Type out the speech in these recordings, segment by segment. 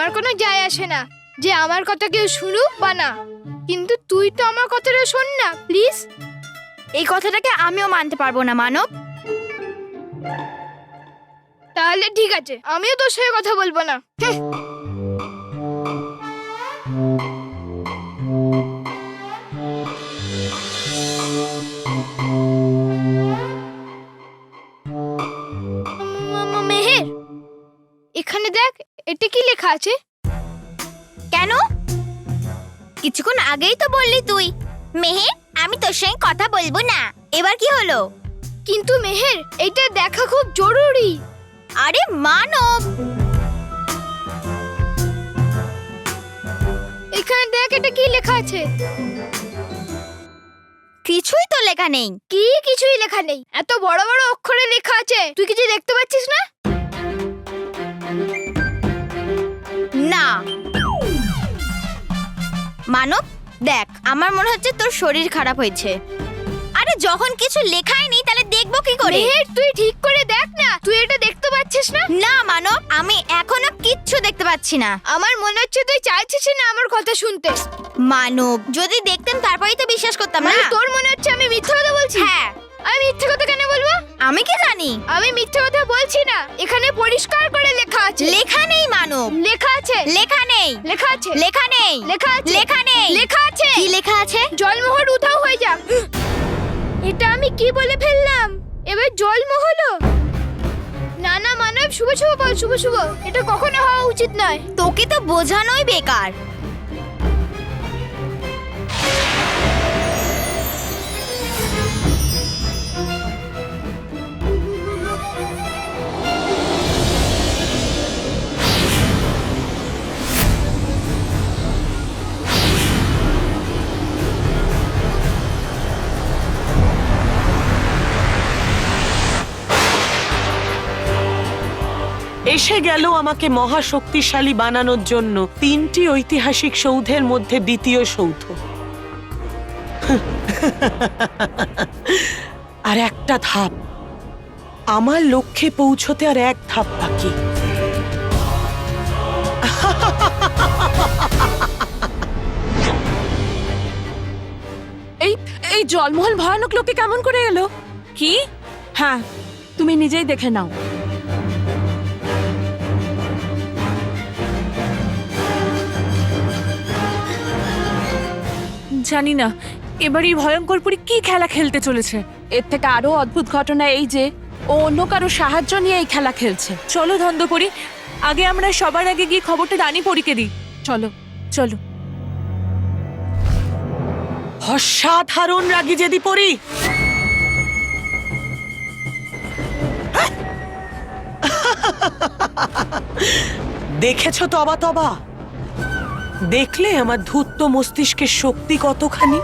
আমার কোনো যায় আসে না যে আমার কথা কেউ শুনুক বা না, কিন্তু তুই তো আমার কথাটা শোন না প্লিজ। এই কথাটাকে আমিও মানতে পারবো না মানব। তাহলে ঠিক আছে, আমিও তোর সাথে কথা বলবো না। মেহের, এখানে দেখ, এটা কি লেখা আছে? কেন? কিছুক্ষণ আগেই তো বললি তুই মেহের আমি তোর সঙ্গে কথা বলবো না, এবার কি হলো? কিন্তু মেহের, এটা দেখা খুব জরুরি। আরে মানব, এখানে দেখ, এটা কি লেখা আছে? কিছুই তো লেখা নেই। কি কিছুই লেখা নেই? এত বড় বড় অক্ষরে লেখা আছে, তুই কিছু দেখতে পাচ্ছিস না? না মানব, দেখ আমার মনে হচ্ছে তোর শরীর খারাপ হয়েছে। আরে যখন কিছু লেখাই নেই তাহলে দেখবো কি করে? মেহের, তুই ঠিক করে দেখ না, তুই এটা দেখতে পাচ্ছিস না? না মানব, আমি এখনো কিচ্ছু দেখতে পাচ্ছি না। আমার মনে হচ্ছে তুই চাইছিস না আমার কথা শুনতে। মানব, যদি দেখতেন তারপরেই তো বিশ্বাস করতাম না। মানে তোর মনে হচ্ছে আমি মিথ্যা কথা বলছি? হ্যাঁ। আমি মিথ্যা কথা কেন বলবো? আমি কি জানি? আমি মিথ্যা কথা বলছি না, এখানে পরিষ্কার করে লেখা আছে। লেখা নেই মানব। লেখা আছে। লেখা নেই। লেখা আছে। লেখা নেই। লেখা আছে। লেখা নেই। লেখা আছে। কি লেখা আছে? জলমোহর উধাও হয়ে যাক। এটা আমি কি বলে ফেললাম? এবার জলমহলও? না না মানব, শুভ শুভ বল, শুভ শুভ। এটা কখনো হওয়া উচিত নয়। তোকে তো বোঝানোই বেকার। এসে গেল আমাকে মহাশক্তিশালী বানানোর জন্য তিনটি ঐতিহাসিক সৌধের মধ্যে দ্বিতীয় সৌধ। আর একটা ধাপ, আমার লক্ষ্যে পৌঁছতে আর এক ধাপ বাকি। এই এই জলমহল ভয়ানক লোকে কেমন করে এলো? কি? হ্যাঁ, তুমি নিজেই দেখে নাও। জানি না এবার এই ভয়ঙ্কর পুরী কি খেলা খেলতে চলেছে। এর থেকে আরো অদ্ভুত ঘটনা এই যে ও অন্য কারো সাহায্য নিয়ে এই খেলা খেলছে। চলো ধন্দপুরি, আগে আমরা সবার আগে গিয়ে খবরটা রানী পরীকে দিই। চলো চলো। অসাধারণ রাগী যেদি পড়ি। দেখেছো তবা তবা? দেখলে আমার ধূর্ত মস্তিষ্কের শক্তি কতখানি?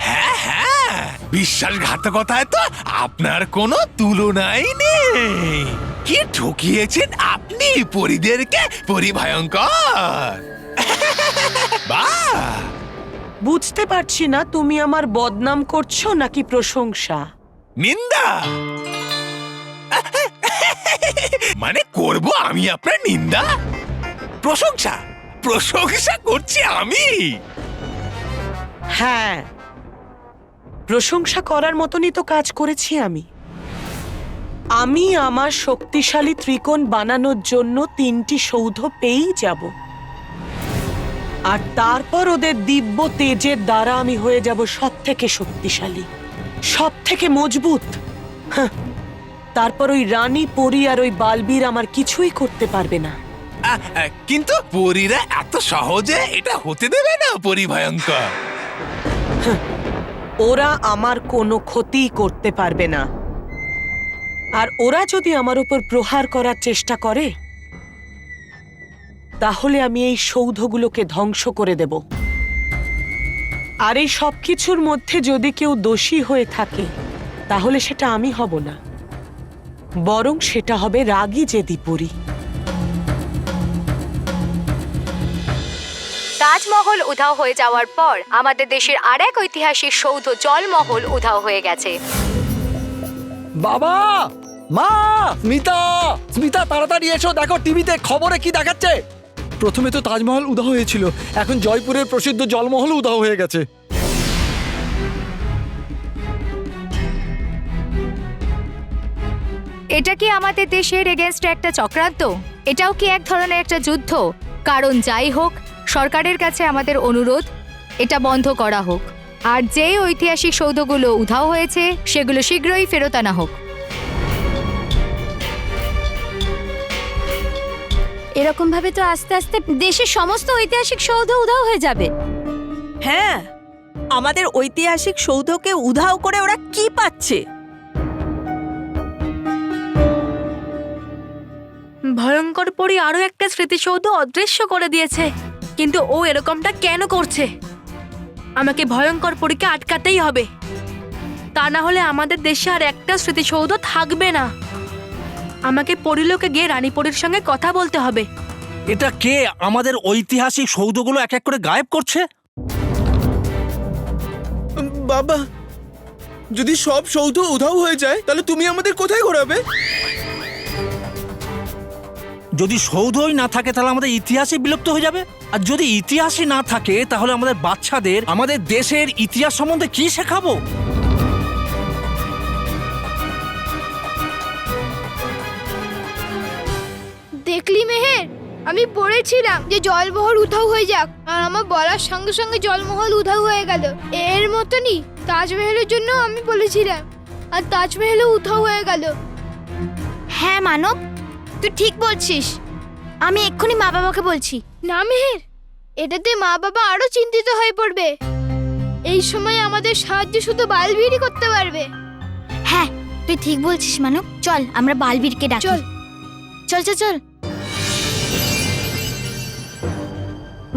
হ্যাঁ হ্যাঁ, বিশ্বাসঘাতকতায় তো আপনার কোনো তুলনাই নেই। কি ঠকিয়েছেন আপনি পরীদেরকে, পরিভয়ঙ্কর। বাহ! বুঝতে পারছি না তুমি আমার বদনাম করছো নাকি প্রশংসা। নিন্দা? মানে করব আমি আপনার নিন্দা? প্রশংসা? প্রশংসা করছি আমি? হ্যাঁ, প্রশংসা করার মতনই তো কাজ করেছি আমি। আমি আমার শক্তিশালী ত্রিকোণ বানানোর জন্য তিনটি সৌধ পেয়েই যাব, আর তারপর ওদের দিব্য তেজের দ্বারা আমি হয়ে যাব সব থেকে শক্তিশালী, সব থেকে মজবুত। হাহ, তারপর ওই রানী পরী আর ওই বালবীর আমার কিছুই করতে পারবে না। কিন্তু পরীরা এত সহজে এটা হতে দেবে না পরিভয়ঙ্কর। ওরা আমার কোনো ক্ষতি করতে পারবে না, আর ওরা যদি আমার উপর প্রহার করার চেষ্টা করে তাহলে আমি এই সৌধগুলোকে ধ্বংস করে দেব। আর এই সবকিছুর মধ্যে যদি কেউ দোষী হয়ে থাকে তাহলে সেটা আমি হব না, বরং সেটা হবে রাগী যেদি পরী। তাজমহল উধাও হয়ে যাওয়ার পর আমাদের দেশের আরেক ঐতিহাসিক সৌধ জলমহল উধাও হয়ে গেছে। বাবা, মা, স্মিতা, স্মিতা তাড়াতাড়ি এসো, দেখো টিভিতে খবরে কি দেখাচ্ছে। প্রথমে তো তাজমহল উধাও হয়েছিল, এখন জয়পুরের প্রসিদ্ধ জলমহল উধাও হয়ে গেছে। এটা কি আমাদের দেশের এগেনস্টে একটা চক্রান্ত? এটাও কি এক ধরনের একটা যুদ্ধ? কারণ যাই হোক, সরকারের কাছে আমাদের অনুরোধ এটা বন্ধ করা হোক, আর যে ঐতিহাসিক সৌধগুলো উধাও হয়েছে সেগুলো শীঘ্রই ফেরত আনা হোক। এরকম ভাবে তো আস্তে আস্তে দেশের সমস্ত ঐতিহাসিক সৌধ উধাও হয়ে যাবে। হ্যাঁ, আমাদের ঐতিহাসিক সৌধকে উধাও করে ওরা কি পাচ্ছে? ভয়ঙ্কর পরী আরো একটা স্মৃতিসৌধ অদৃশ্য করে দিয়েছে, কিন্তু ও এরকমটা কেন করছে? আমাকে ভয়ঙ্কর পরীকে আটকাতেই হবে, তা না হলে আমাদের দেশে আর একটা স্মৃতিসৌধ থাকবে না। আমাকে পরিলোকে গিয়ে রানী পরীর সঙ্গে কথা বলতে হবে। এটা কে আমাদের ঐতিহাসিক সৌধগুলো এক এক করে গায়েব করছে? বাবা, যদি সব সৌধ উধাও হয়ে যায় তাহলে তুমি আমাদের কোথায় ঘোরাবে? যদি সৌধই না থাকে তাহলে আমাদের ইতিহাসই বিলুপ্ত হয়ে যাবে, আর যদি ইতিহাসই না থাকে তাহলে আমাদের বাচ্চাদের আমাদের দেশের ইতিহাস সম্বন্ধে কি শেখাবো? দেখলি মেহের, আমি বলেছিলাম যে জলমহল উধাও হয়ে যাক, আর আমার বলার সঙ্গে সঙ্গে জলমহল উধাও হয়ে গেল। এর মতনই তাজমহলের জন্য আমি বলেছিলাম, আর তাজমহলও উধাও হয়ে গেল। হ্যাঁ মানব, তুই ঠিক বলছিস। আমি এক্ষুনি মা বাবাকে বলছি। না মেহের, এটাতে মা বাবা আরো চিন্তিত হয়ে পড়বে। এই সময় আমাদের সাহায্য শুধু বালবীরই করতে পারবে। হ্যাঁ, তুই ঠিক বলছিস মানব, চল আমরা বালবীরকে ডাকি। চল। চল চল চল।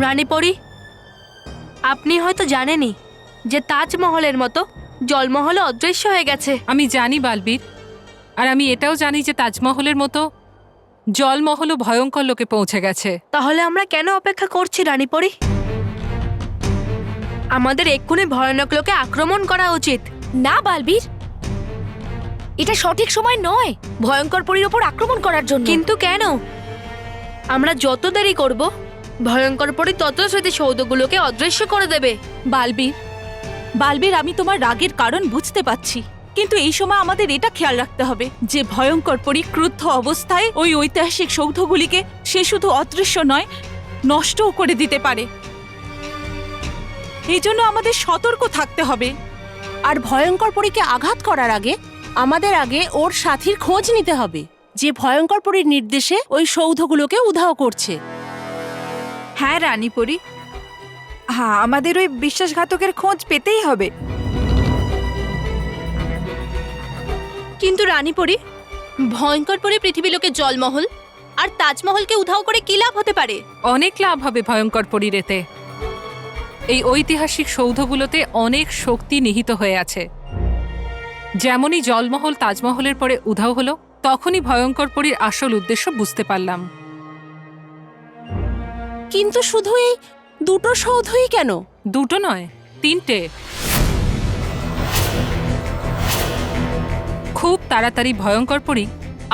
রানী পরী, আপনি হয়তো জানেনই যে তাজমহলের মতো জলমহলও অদৃশ্য হয়ে গেছে। আমি জানি বালবীর, আর আমি এটাও জানি যে তাজমহলের মতো জলমহলও ভয়ঙ্কর লোকে পৌঁছে গেছে। তাহলে আমরা কেন অপেক্ষা করছি রানী পরী? আমাদের এক্ষুনি ভয়ানক লোকে আক্রমণ করা উচিত। না বালবীর, এটা সঠিক সময় নয় ভয়ঙ্কর পরীর ওপর আক্রমণ করার জন্য। কিন্তু কেন? আমরা যত দেরি করব, ভয়ঙ্কর পরী তত স্মৃতিসৌধগুলোকে অদৃশ্য করে দেবে। বালবীর, বালবীর, আমি তোমার রাগের কারণ বুঝতে পারছি, কিন্তু এই সময় আমাদের এটা খেয়াল রাখতে হবে যে ভয়ঙ্কর পরী ক্রুদ্ধ অবস্থায় ওই ঐতিহাসিক সৌধগুলিকে সে শুধু অদৃশ্য নয়, নষ্টও করে দিতে পারে। এই জন্য আমাদের সতর্ক থাকতে হবে। আর ভয়ঙ্কর পরীকে আঘাত করার আগে আমাদের আগে ওর সাথীর খোঁজ নিতে হবে, যে ভয়ঙ্কর পরীর নির্দেশে ওই সৌধগুলোকে উধাও করছে। হ্যাঁ রানীপরি, হ্যাঁ, আমাদের ওই বিশ্বাসঘাতকের খোঁজ পেতেই হবে। কিন্তু রানীপরি, ভয়ঙ্কর পরী পৃথিবী লোকে জলমহল আর তাজমহলকে উধাও করে কি লাভ হতে পারে? অনেক লাভ হবে ভয়ঙ্কর পরীর এতে। এই ঐতিহাসিক সৌধগুলোতে অনেক শক্তি নিহিত হয়ে আছে। যেমনই জলমহল তাজমহলের পরে উধাও হলো, তখনই ভয়ঙ্কর পরীর আসল উদ্দেশ্য বুঝতে পারলাম। কিন্তু শুধু এই দুটো সৌধই কেন? দুটো নয়, তিনটে। খুব তাড়াতাড়ি ভয়ঙ্কর পরী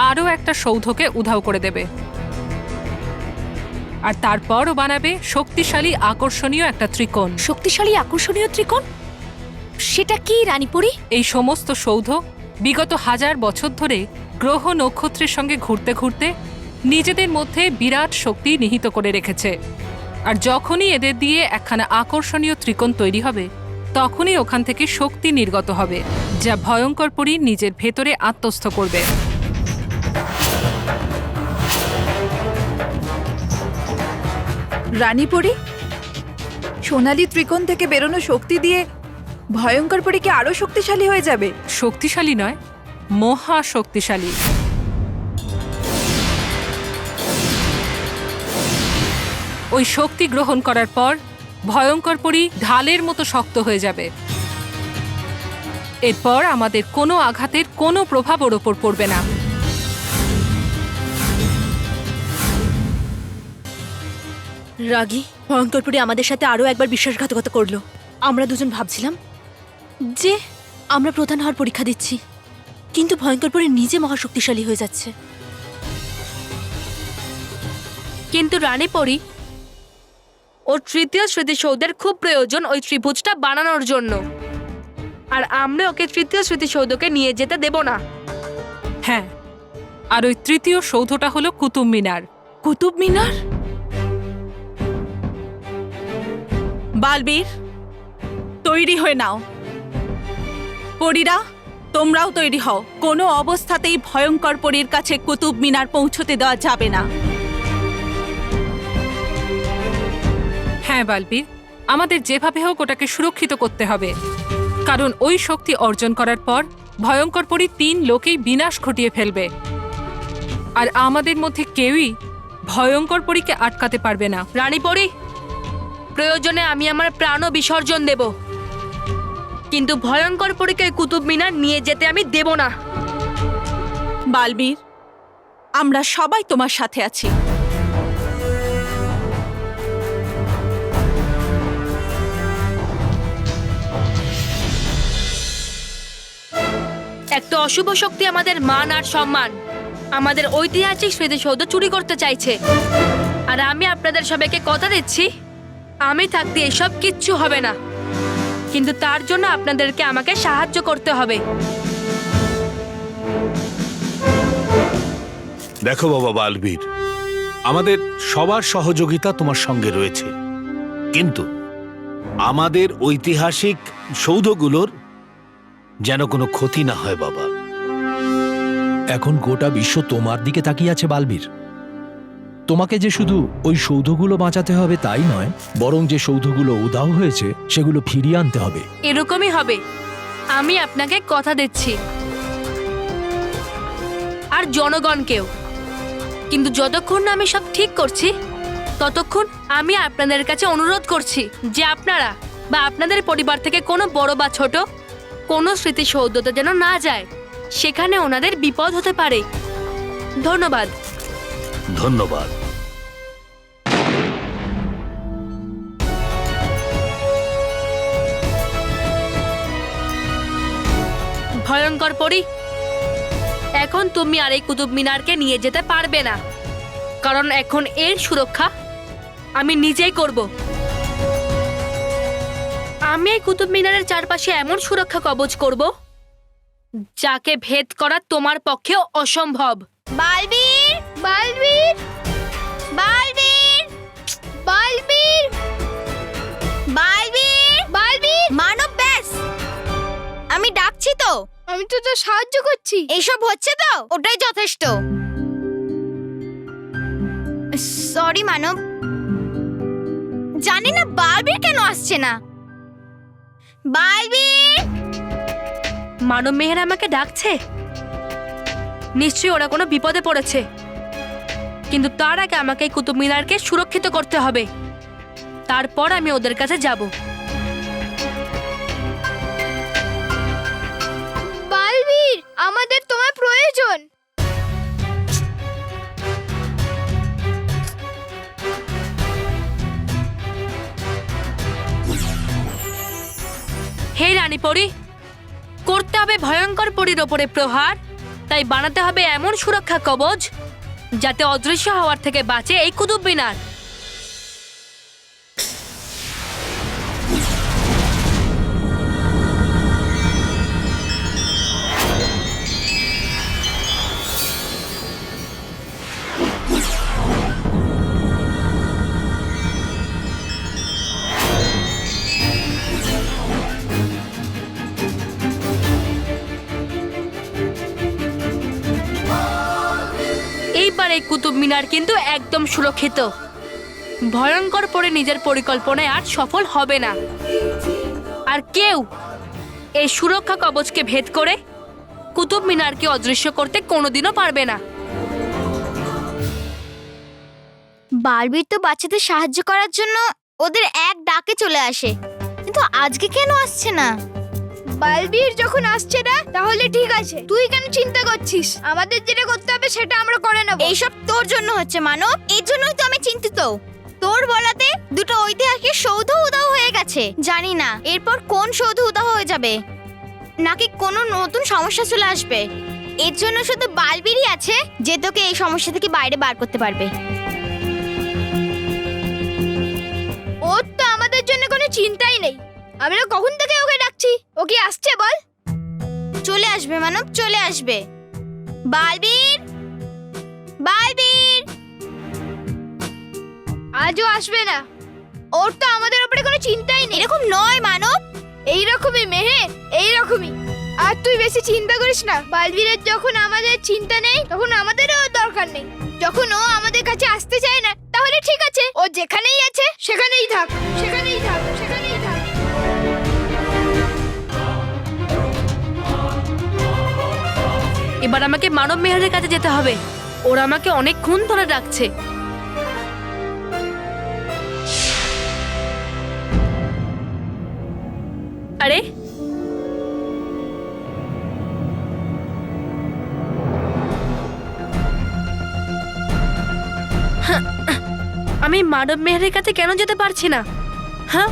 আরও একটা সৌধকে উধাও করে দেবে, আর তারপরও বানাবে শক্তিশালী আকর্ষণীয় একটা ত্রিকোণ। শক্তিশালী আকর্ষণীয় ত্রিকোণ? সেটা কি রানীপরি? এই সমস্ত সৌধ বিগত 1000 বছর ধরে গ্রহ নক্ষত্রের সঙ্গে ঘুরতে ঘুরতে নিজেদের মধ্যে বিরাট শক্তি নিহিত করে রেখেছে, আর যখনই এদের দিয়ে একখানা আকর্ষণীয় ত্রিকোণ তৈরি হবে, তখনই ওখান থেকে শক্তি নির্গত হবে, যা ভয়ঙ্কর পরী নিজের ভেতরে আত্মস্থ করবে। রানীপরি, সোনালী ত্রিকোণ থেকে বেরোনো শক্তি দিয়ে ভয়ঙ্কর পরী কি আরো শক্তিশালী হয়ে যাবে? শক্তিশালী নয়, মহা শক্তিশালী। ওই শক্তি গ্রহণ করার পর ভয়ঙ্কর পরী ঢালের মতো শক্ত হয়ে যাবে। এরপর আমাদের কোনো আঘাতের কোনো প্রভাব ওর ওপর পড়বে না। রাগী ভয়ঙ্কর পরী আমাদের সাথে আরো একবার বিশ্বাসঘাতকতা করলো। আমরা দুজন ভাবছিলাম যে আমরা প্রধান হওয়ার পরীক্ষা দিচ্ছি, কিন্তু ভয়ঙ্কর পরী নিজে মহাশক্তিশালী হয়ে যাচ্ছে। কিন্তু রানী পরী, ওর তৃতীয় স্মৃতিসৌধের খুব প্রয়োজন ওই ত্রিভুজটা বানানোর জন্য, আর আমরা ওকে তৃতীয় স্মৃতিসৌধকে নিয়ে যেতে দেব না। হ্যাঁ, আর ওই তৃতীয় সৌধটা হলো কুতুব মিনার। কুতুব মিনার? বালবীর, তৈরি হয়ে নাও। পরীরা, তোমরাও তৈরি হও। কোনো অবস্থাতেই ভয়ঙ্কর পরীর কাছে কুতুব মিনার পৌঁছতে দেওয়া যাবে না। হ্যাঁ বালবীর, আমাদের যেভাবে হোক ওটাকে সুরক্ষিত করতে হবে, কারণ ওই শক্তি অর্জন করার পর ভয়ঙ্কর পরী 3 লোকেই বিনাশ ঘটিয়ে ফেলবে, আর আমাদের মধ্যে কেউই ভয়ঙ্কর পরীকে আটকাতে পারবে না। রানী পরী, প্রয়োজনে আমি আমার প্রাণও বিসর্জন দেব, কিন্তু ভয়ঙ্কর পরীকে কুতুব মিনার নিয়ে যেতে আমি দেব না। বালবীর, আমরা সবাই তোমার সাথে আছি। একটা অশুভ শক্তি আমাদের মান আর সম্মান, আমাদের ঐতিহাসিক স্মৃতিসৌধ চুরি করতে চাইছে, আর আমি আপনাদের সবাইকে কথা দিচ্ছি, আমি থাকতে এসব কিচ্ছু হবে না, কিন্তু তার জন্য আপনাদেরকে আমাকে সাহায্য করতে হবে। দেখো বাবা বালবীর, আমাদের সবার সহযোগিতা তোমার সঙ্গে রয়েছে, কিন্তু আমাদের ঐতিহাসিক সৌধগুলোর যেন কোনো ক্ষতি না হয় বাবা। এখন গোটা বিশ্ব তোমার দিকে তাকিয়ে আছে বালবীর। তোমাকে যে শুধু ওই সৌধগুলো বাঁচাতে হবে তাই নয়, বরং যে সৌধগুলো উধাও হয়েছে সেগুলো ফিরিয়ে আনতে হবে। এরকমই হবে, আমি আপনাকে কথা দিচ্ছি, আর জনগণকেও। কিন্তু যতক্ষণ না আমি সব ঠিক করছি, ততক্ষণ আমি আপনাদের কাছে অনুরোধ করছি যে আপনারা বা আপনাদের পরিবার থেকে কোনো বড় বা ছোট কোনো স্মৃতিসৌধতে যেন না যায়, সেখানে ওনাদের বিপদ হতে পারে। ধন্যবাদ। ধন্যবাদ। ভয়ঙ্কর পরী, এখন তুমি আর এই কুতুব মিনারকে নিয়ে যেতে পারবে না, কারণ এখন এর সুরক্ষা আমি নিজেই করব। আমি এই কুতুব মিনারের চারপাশে এমন সুরক্ষা কবচ করব যাকে ভেদ করা তোমার পক্ষেও অসম্ভব। বালবীর, বালবীর, বালবীর, বালবীর, বালবীর, বালবীর, মানব, ব্যাস, আমি ডাকছি তো। আমি তো তোর সাহায্য করছি। এইসব হচ্ছে তো, ওটাই যথেষ্ট। সরি মানব, জানি না বালবীর কেন আসছে না। বালবীর! মানব মেহের আমাকে ডাকছে, নিশ্চয়ই ওরা কোনো বিপদে পড়েছে, কিন্তু তার আগে আমাকে এই কুতুব মিনারকে সুরক্ষিত করতে হবে, তারপর আমি ওদের কাছে যাব। বালবীর, আমাদের তোমার প্রয়োজন। হে রানী পরী, করতে হবে ভয়ঙ্কর পরীর ওপরে প্রহার, তাই বানাতে হবে এমন সুরক্ষা কবচ যাতে অদৃশ্য হওয়ার থেকে বাঁচে এই কুতুব মিনার। এইবার এই কুতুব মিনার কিন্তু একদম সুরক্ষিত। ভয়ঙ্কর পরে নিজের পরিকল্পনায় আর সফল হবে না, আর কেউ এই সুরক্ষা কবচকে ভেদ করে কুতুব মিনারকে অদৃশ্য করতে কোনোদিনও পারবে না। বালবীর তো বাচ্চাদের সাহায্য করার জন্য ওদের এক ডাকে চলে আসে, কিন্তু আজকে কেন আসছে না? বালবীর যখন আসছে না তাহলে ঠিক আছে, তুই কেন চিন্তা করছিস? আমাদের যেটা করতে হবে সেটা আমরা করে নেব। এইসব তোর জন্য হচ্ছে মানব, এর জন্যই তো আমি চিন্তিত। তোর বলাতে দুটো ঐতিহাসিক সৌধ উধাও হয়ে গেছে। জানি না এরপর কোন সৌধ উধাও হয়ে যাবে, নাকি কোনো নতুন সমস্যা চলে আসবে। এর জন্য শুধু বালবীরই আছে যে তোকে এই সমস্যা থেকে বাইরে বার করতে পারবে। ও আমরা কখন থেকে ওকে ডাকছি, ও কি আসছে বল? চলে আসবে মানব, চলে আসবে। বালবীর, বালবীর। আজও আসবে না। ওর তো আমাদের উপরে কোনো চিন্তাই নেই। এরকম নয় মানব। এইরকমই মেহের, এইরকমই। আর তুই বেশি চিন্তা করিস না। বালবীরের যখন আমাদের চিন্তা নেই তখন আমাদেরও দরকার নেই। যখন ও আমাদের কাছে আসতে চায় না তাহলে ঠিক আছে, ও যেখানেই আছে সেখানেই থাক, সেখানেই থাক, সেখানেই থাক। এবার আমাকে মানব মেহেরের কাছে যেতে হবে। ওরা আমাকে অনেকক্ষণ ধরে ডাকছে। আরে আমি মানব মেহেরের কাছে কেন যেতে পারছি না? হ্যাঁ,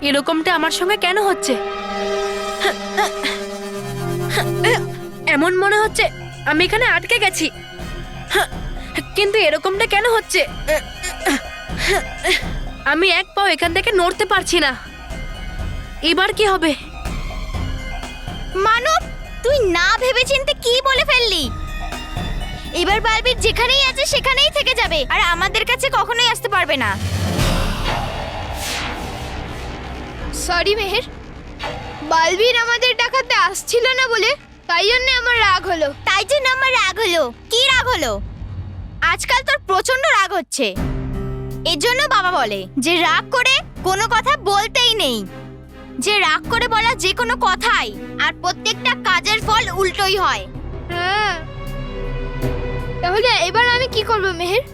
এরকমটা আমার সঙ্গে কেন হচ্ছে? এমন মনে হচ্ছে আমি এখানে আটকে গেছি, কিন্তু এরকমটা কেন হচ্ছে? আমি এক পাও এখান থেকে নড়তে পারছি না। এবার কি হবে? মানব, তুই না ভেবেচিন্তে কি বলে ফেললি? এবার বালবীর যেখানেই আছে সেখানেই থেকে যাবে, আর আমাদের কাছে কখনোই আসতে পারবে না। সরি মেহের, বালবীর আমাদের ডাকাতে আসছিল না বলে তাই জন্য আমার রাগ হলো। তাই জন্য আমার রাগ হলো? কি রাগ হলো? আজকাল তোর প্রচন্ড রাগ হচ্ছে। এর জন্য বাবা বলে যে রাগ করে কোনো কথা বলতেই নেই, যে রাগ করে বলা যে কোনো কথাই আর প্রত্যেকটা কাজের ফল উল্টোই হয়। হ্যাঁ, তাহলে এবার আমি কি করব মেহের?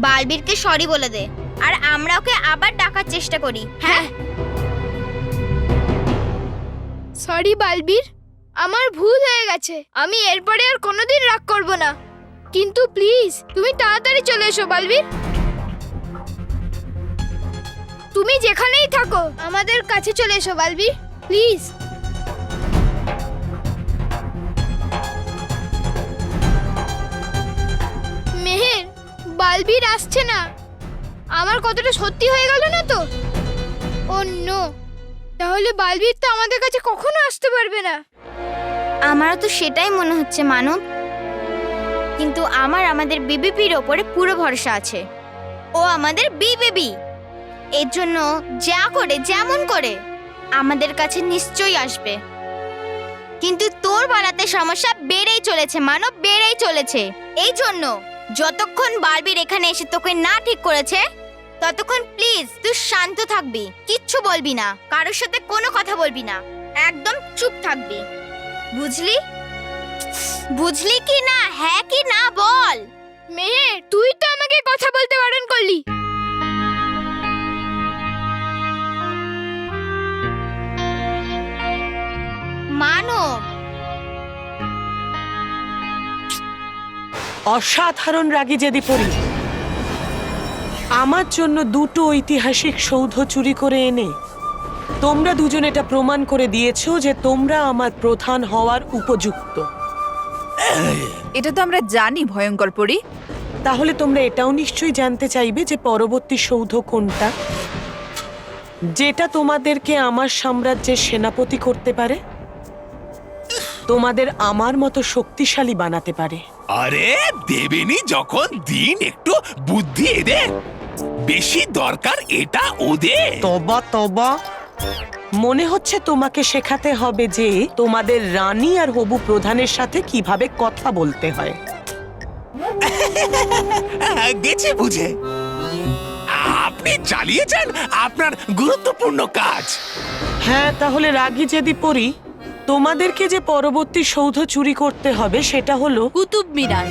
বালবীরকে সরি বলে দে, আর আমরা ওকে আবার ডাকার চেষ্টা করি। হ্যাঁ, সরি বালবীর, আমার ভুল হয়ে গেছে। আমি এরপরে আর কোনোদিন রাগ করব না। কিন্তু প্লিজ তুমি তাড়াতাড়ি চলে এসো বালবীর। তুমি যেখানেই থাকো আমাদের কাছে চলে এসো বালবীর, প্লিজ। মেহের, বালবীর আসছে না। আমার কতটা সত্যি হয়ে গেল না তো? ও নো, তাহলে বালবীর তো আমাদের কাছে কখনো আসতে পারবে না। আমারও তো সেটাই মনে হচ্ছে মানব, কিন্তু আমাদের বিবিপির ওপরে পুরো ভরসা আছে। ও আমাদের বিবিপি, এর জন্য যা করে যেমন করে আমাদের কাছে নিশ্চয়ই আসবে। কিন্তু তোর বলাতে সমস্যা বেড়েই চলেছে মানব, বেড়েই চলেছে। এই জন্য যতক্ষণ বালবীর এখানে এসে তোকে না ঠিক করেছে ততক্ষণ প্লিজ তুই শান্ত থাকবি, কিচ্ছু বলবি না, কারোর সাথে কোনো কথা বলবি না, একদম চুপ থাকবি। বুঝলি? বুঝলি কি না? হ্যাঁ কি না বল। মেহের, তুই তো আমাকে কথা বলতে বারণ করলি। মানব, অসাধারণ রাগী যদি পড়ি। আমার জন্য দুটো ঐতিহাসিক সৌধ চুরি করে এনে তোমরা দুজন এটা প্রমাণ করে দিয়েছো যে তোমরা আমার প্রধান হওয়ার উপযুক্ত। এটা তো আমরা জানি ভয়ঙ্কর পরি। তাহলে তোমরা এটাও নিশ্চয়ই জানতে চাইবে যে পরবর্তী সৌধ কোনটা, যেটা তোমাদেরকে আমার সাম্রাজ্যের সেনাপতি করতে পারে, তোমাদের আমার মতো শক্তিশালী বানাতে পারে। আরে দেবেনি যখন দিন, একটু বুদ্ধি এদের বেশি দরকার, এটা ওদের। তবা তবা, মনে হচ্ছে তোমাকে শেখাতে হবে যে তোমাদের রানী আর হবু প্রধানের সাথে কিভাবে কথা বলতে হয়। গেছে বুঝে। আপনি চালিয়ে যান আপনার গুরুত্বপূর্ণ কাজ। হ্যাঁ, তাহলে রাগী যদি পড়ি, তোমাদেরকে যে পরবর্তী সৌধ চুরি করতে হবে সেটা হলো কুতুব মিনার।